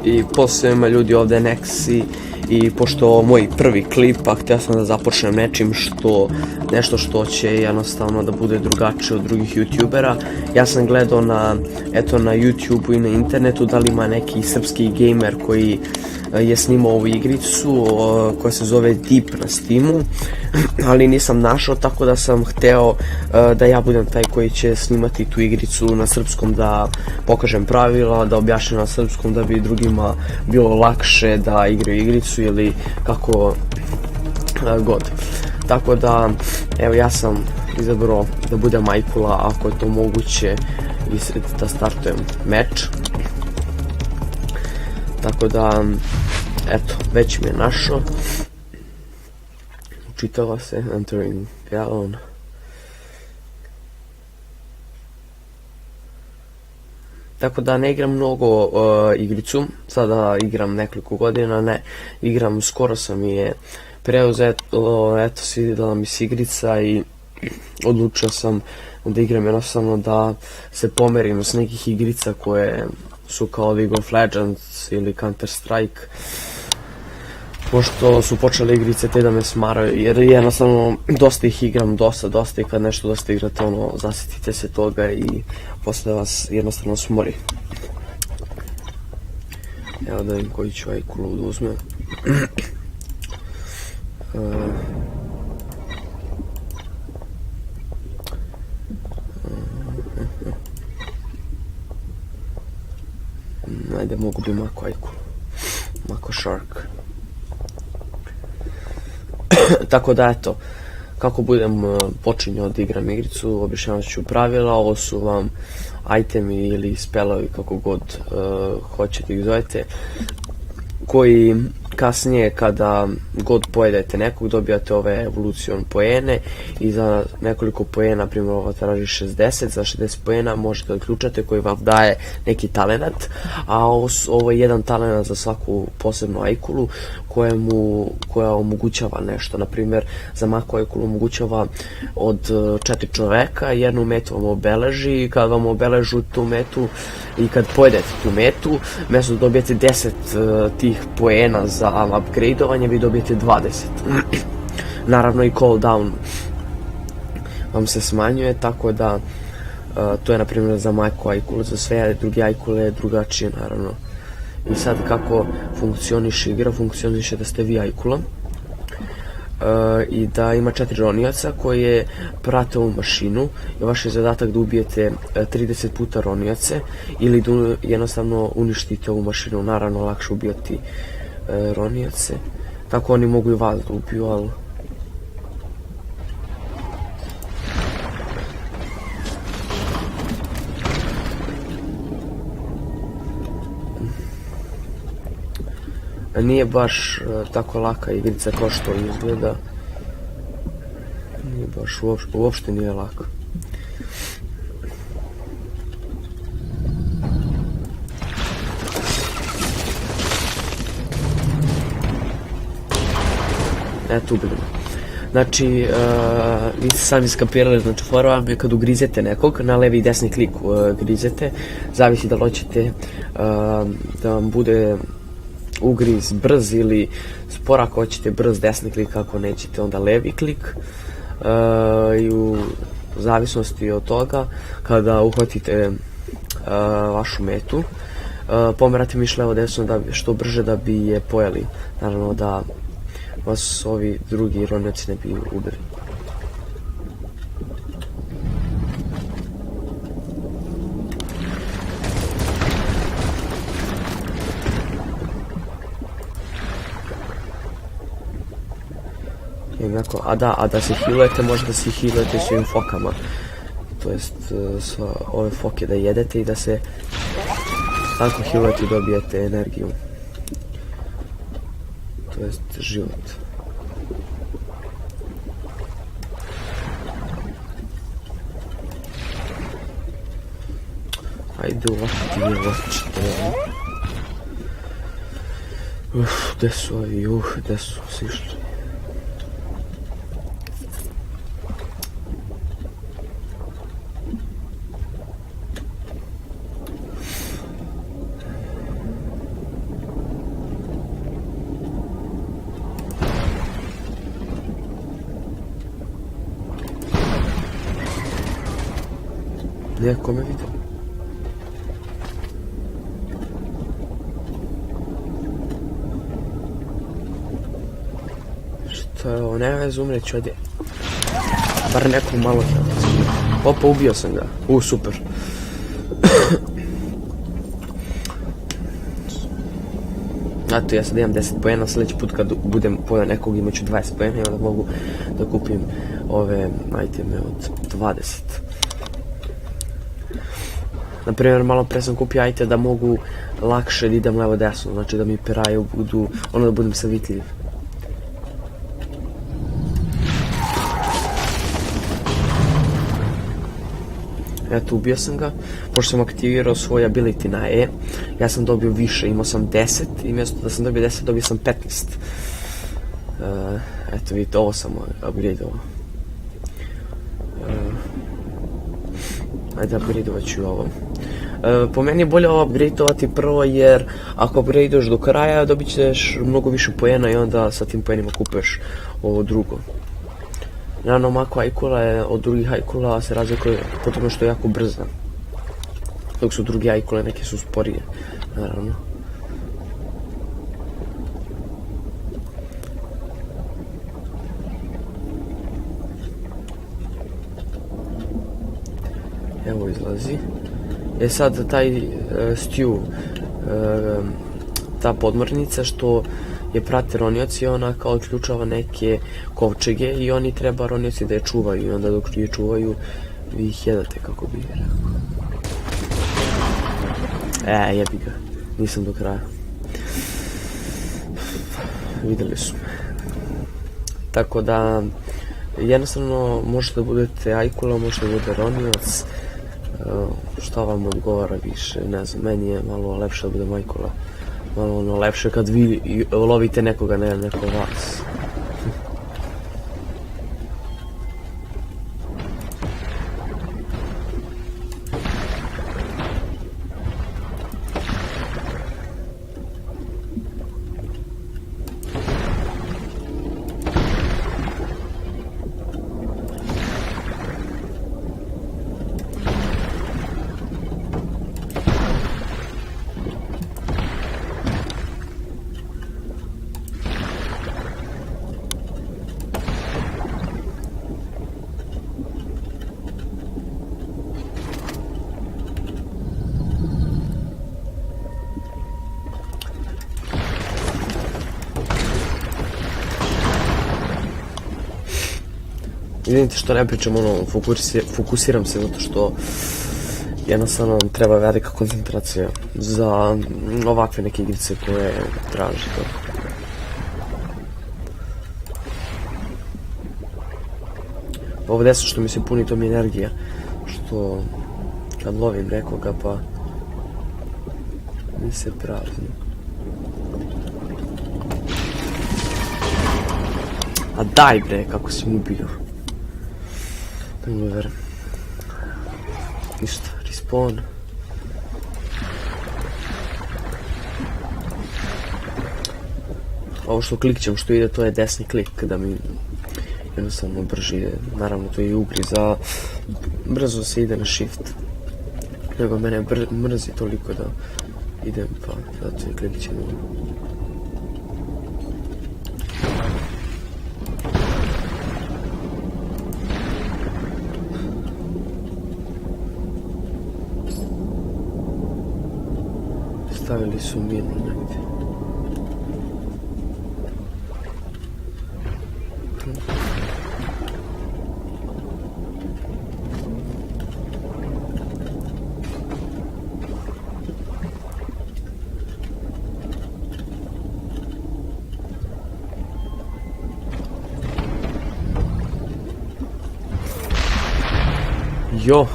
i poslije ima ljudi ovdje Nexi i pošto ovo moj prvi klip, a htio sam da započnem nešto što će jednostavno da bude drugačije od drugih youtubera. Ja sam gledao na YouTubeu i na internetu da li ima neki srpski gamer koji je snimao ovu igricu koja se zove Deep na Steamu, ali nisam našao, tako da sam hteo da ja budem taj koji će snimati tu igricu na srpskom, da pokažem pravila, da objašnjam na srpskom, da bi drugima bilo lakše da igraju igricu ili kako god. Tako da, evo, ja sam izabrao da budem Ajkula, ako je to moguće, i da startujem meč. Tako da, eto, već mi je našao. Učitava se, entering gallon. Tako da ne igram mnogo igricu, sada igram nekoliko godina, ne igram, skoro sam je preuzelo, eto, svidjela mi se igrica i odlučio sam da igram jednostavno da se pomerim s nekih igrica koje su kao League of Legends ili Counter Strike, pošto su počele igrice te da me smaraju, jer jednostavno dosta ih igram, dosta i kad nešto dosta igrate, ono, zasjetite se toga i posle vas jednostavno smori. Evo da vidim koji ću Ajkulu da uzmem. Ajde, mogu bi Mako Ajkulu, Mako Shark. Tako da, eto, kako budem počinjao da igram igricu, objašnjavat ću pravila. Ovo su vam itemi ili spelovi, kako god hoćete ih zovete, koji kasnije kada god pojedete nekog dobijate ove evolucion poene i za nekoliko poena, primjer ovo traži 60, za 60 poena možete odključati koji vam daje neki talenat, a ovo je jedan talenat za svaku posebnu Ajkulu koja omogućava nešto. Na primjer, za Mako Ajkulu omogućava od 4 čoveka, jednu metu vam obeleži i kad vam obeležu tu metu i kad pojedete tu metu, mjesto dobijete 10 tih poena za upgradeovanje, vi dobijete 20. Naravno i cooldown vam se smanjuje, tako da to je na primjer za Mako Ajkulu, za sve druge Ajkule je drugačije naravno. I sad kako funkcioniše igra, funkcioniše da ste vi Ajkula i da ima 4 ronioca koje prate ovu mašinu i vaš je zadatak da ubijete 30 puta ronioce ili da jednostavno uništite ovu mašinu. Naravno lakše ubijati ronioce, tako oni mogu i vas da ubiju, ali nije baš tako laka igrica kao što izgleda. Nije baš, uopšte nije laka. Eto, ubili me. Znači, vi ste sami skapirali, znači fora vam je kad ugrizete nekog, na levi i desni klik grizete, zavisi da li hoćete da vam bude ugriz brz ili spor. Ako hoćete brz desni klik, ako nećete onda levi klik, i u zavisnosti od toga kada uhvatite vašu metu, pomerate miš levo desno što brže da bi je pojeli, naravno da vas ovi drugi ronioci ne bi ubili. A da se healujete, možete da se healujete svim fokama, to jest sva ove foke da jedete i da se tako healujete i dobijete energiju, to jest život. Ajde uvati je vrčite. Gde su ovi, gde su sišli? Neko me vidio. Što je ovo? Nema veze, umreću ovdje. Bar neku malo treba. Opa, ubio sam ga. Super. Zato ja sad imam 10 poena, sljedeći put kad budem pojao nekog imaću 20 poena i onda mogu da kupim ove iteme od 20. Naprimjer, malo pre sam kupio ajte da mogu lakše da idem levo desno, znači da mi peraju budu, ono da budem savitljiv. Eto, ubio sam ga, pošto sam aktivirao svoj ability na E, ja sam dobio više, imao sam 10 i mjesto da sam dobio 10, dobio sam 15. Eto, vidite, ovo sam upgradeovao. Ajde, upgradeovat ću ovo. Po meni je bolje ovo upgradeovati prvo, jer ako upgradeuješ do kraja dobit ćeš mnogo više poena i onda sa tim poenima kupeš ovo drugo. Naravno, mako ajkula je od drugih ajkula se razlikuje po tome što je jako brza. Dok su drugi ajkule, neke su sporije, naravno. Evo izlazi. Sad taj Stew, ta podmornica što je prate ronioci, ona kao odključava neke kovčege i oni treba ronioci da je čuvaju i onda dok je čuvaju vi ih jedate, kako bi rekao. Jebi ga, nisam do kraja. Vidjeli su me. Tako da jednostavno možete da budete ajkula, možete da budete ronioc, šta vam odgovara više, ne znam, meni je malo lepše da budem ajkula. Malo ono lepše kad vi lovite nekoga, ne neko vas. Vidite što ne pričam, ono, fokusiram se zato što jednostavno treba velika koncentracija za ovakve neke igrice koje traži to. Ovo desno što mi se puni, to mi je energija, što kad lovim nekoga pa mi se prazni. A daj bre, kako si mu ubio. Dobar. Ništa, respawn. Ovo što klikćem, što ide, to je desni klik, da mi jednostavno brže ide. Naravno, to je i ugri za brzo se ide na shift. Nego mene mrzi toliko da idem, pa zato je klikćem. Stavili su minu negdje. Jo!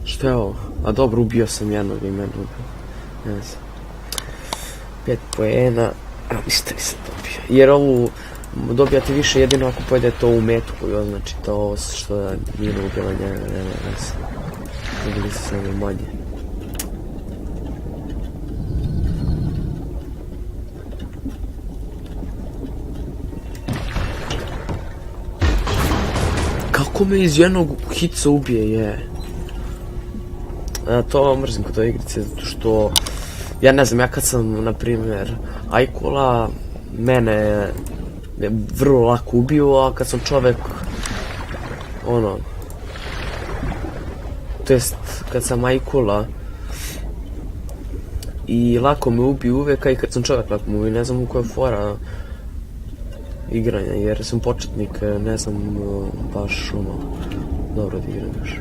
Što je ovo? A dobro, ubio sam jednog i mene ubio. Ne znam. 5 poena. Ništa nisam dobio. Jer ovu dobijate više jedino ako pojedete ovu metu koju označi to što nije ubila njega. Ne znam. Dobili se samo manje. Kako me iz jednog hica ubije, je? To mrzim kod ove igrice, zato što ja ne znam, ja kad sam na primjer ajkula, mene je vrlo lako ubio, a kad sam čovek ono, to jest kad sam ajkula i lako me ubiju uvijek, a i kad sam čovjek lako me ubiju, ne znam u koja je fora igranja, jer sam početnik, ne znam baš ono, dobro da igram još.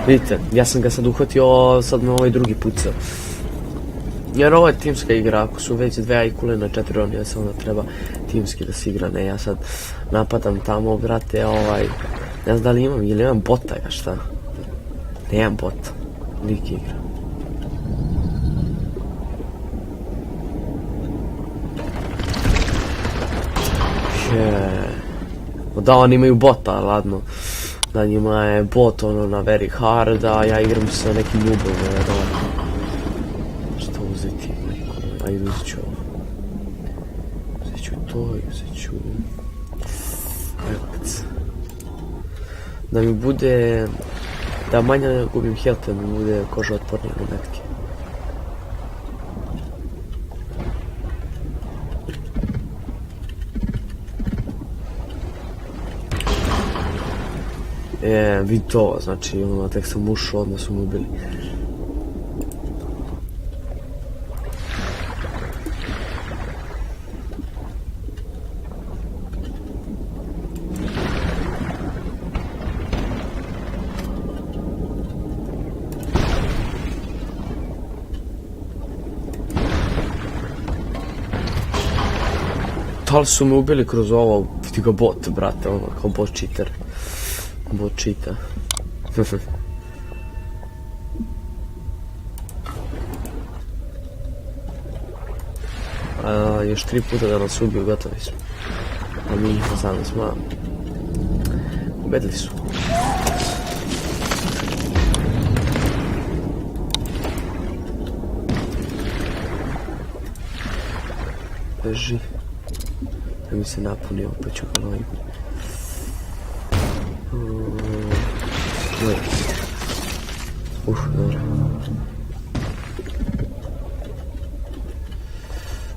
Vidite, ja sam ga sad uhvatio, sad me ovaj drugi pucao. Jer ovo je timska igra, ako su već dve ajkule na 4 oni, se onda treba timski da se igra, ne, ja sad napadam tamo, brate, ne znam da li imam, ili imam bota, ja šta? Ne imam bota, lik igra. Da, oni imaju bota, ladno. Da, njima je bot ono na very hard, a ja igram sa nekim noobom, što uzeti? Ajde, uzet ću ovo. Uzet ću to i uzet ću... Relax. Da mi bude... Da manje gubim health, da mi bude koža otpornija na metke. Vidi to, znači ono, tek sam ušao, odmah su me ubili. Da li su me ubili kroz ovo, vidi ga bot, brate, ono, kao bot cheater. Bot cheata. Još 3 puta da nas ubiju, gotovi smo. A mi ih sami smo. Ubedili su. Beži. Da mi se napunio, pa ću ga lovim. Dobro.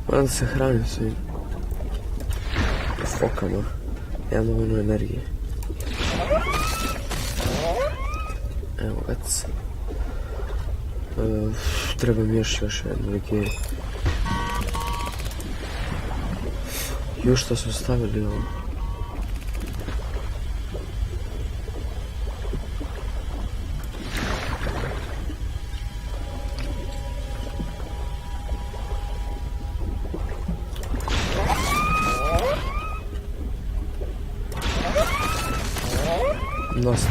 Moram da se hranim svim fokama. Nemam dovoljno energije. Evo već. Treba mi još jednu energije. Još što su stavili ovo. Dosta.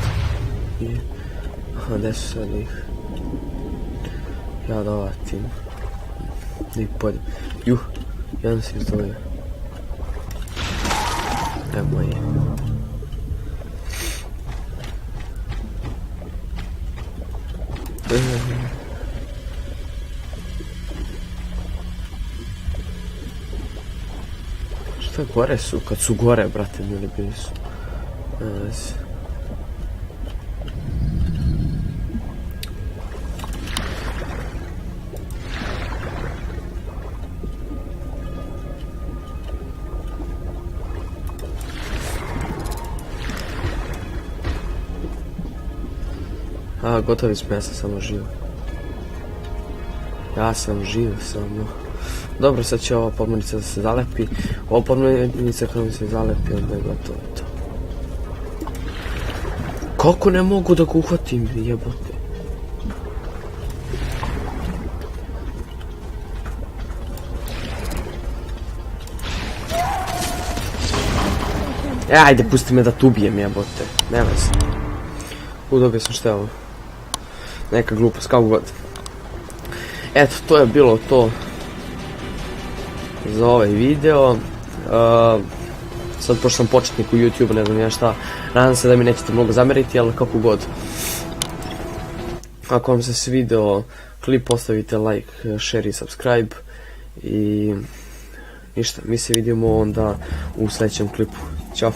Aha, gdje su sad ih? Ja da vatim. Nek pođem. Juh, jedan se izdvojio. Evo je. Šta gore su? Kad su gore, brate, mili bili su. Gotovi smo, ja sam samo živ. Ja sam živ samo. Dobro, sad će ova podmornica da se zalepi. Ova podmornica kada mi se zalepi, onda je gotovo to. Kako ne mogu da ga uhvatim, jebote? Ajde, pusti me da te ubijem, jebote. Nema se. Dobio sam šta je ovo. Neka glupost, kako god. Eto, to je bilo to za ovaj video. Sad, pošto sam početnik u YouTube, ne znam ja šta, nadam se da mi nećete mnogo zameriti, ali kako god. Ako vam se svideo klip, ostavite like, share i subscribe. I ništa, mi se vidimo onda u sljedećem klipu. Ćao!